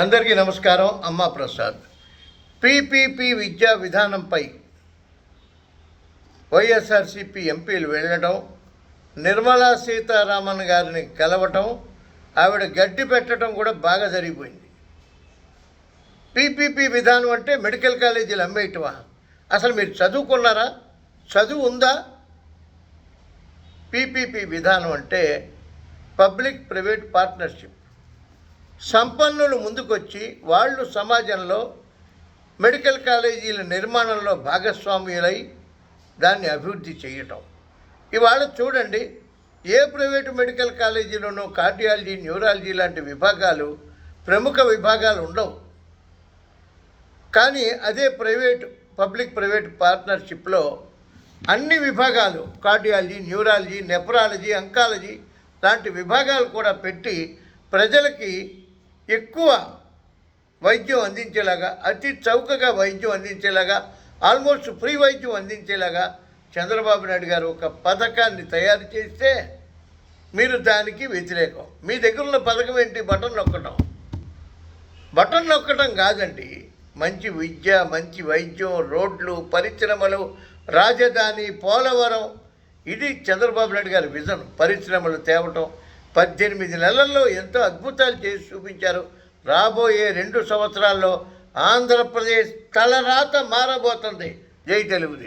అందరికీ నమస్కారం. అమ్మా ప్రసాద్. పీపీపీ విద్యా విధానంపై వైఎస్ఆర్సీపీ ఎంపీలు వెళ్ళడం, నిర్మలా సీతారామన్ గారిని కలవటం, ఆవిడ గడ్డి పెట్టడం కూడా బాగా జరిగిపోయింది. పీపీపీ విధానం అంటే మెడికల్ కాలేజీలు అమ్మేయటమా? అసలు మీరు చదువుకున్నారా? చదువు ఉందా? పీపీపీ విధానం అంటే పబ్లిక్ ప్రైవేట్ పార్ట్నర్షిప్. సంపన్నులు ముందుకొచ్చి వాళ్ళు సమాజంలో మెడికల్ కాలేజీల నిర్మాణంలో భాగస్వామ్యులై దాన్ని అభివృద్ధి చేయటం. ఇవాళ చూడండి, ఏ ప్రైవేటు మెడికల్ కాలేజీలోనూ కార్డియాలజీ, న్యూరాలజీ లాంటి విభాగాలు, ప్రముఖ విభాగాలు ఉండవు. కానీ అదే పబ్లిక్ ప్రైవేట్ పార్ట్నర్షిప్లో అన్ని విభాగాలు, కార్డియాలజీ, న్యూరాలజీ, నెఫ్రాలజీ, అంకాలజీ లాంటి విభాగాలు కూడా పెట్టి ప్రజలకి ఎక్కువ వైద్యం అందించేలాగా, అతి చౌకగా వైద్యం అందించేలాగా, ఆల్మోస్ట్ ఫ్రీ వైద్యం అందించేలాగా చంద్రబాబు నాయుడు గారు ఒక పథకాన్ని తయారు చేస్తే మీరు దానికి వ్యతిరేకం. మీ దగ్గర ఉన్న పథకం ఏంటి? బటన్ నొక్కడం కాదండి. మంచి విద్య, మంచి వైద్యం, రోడ్లు, పరిశ్రమలు, రాజధాని, పోలవరం, ఇది చంద్రబాబు నాయుడు గారి విజన్. పరిశ్రమలు తేవటం, 18 నెలల్లో ఎంతో అద్భుతాలు చేసి చూపించారు. రాబోయే 2 సంవత్సరాల్లో ఆంధ్రప్రదేశ్ తలరాత మారబోతుంది. జై తెలుగుదేశం.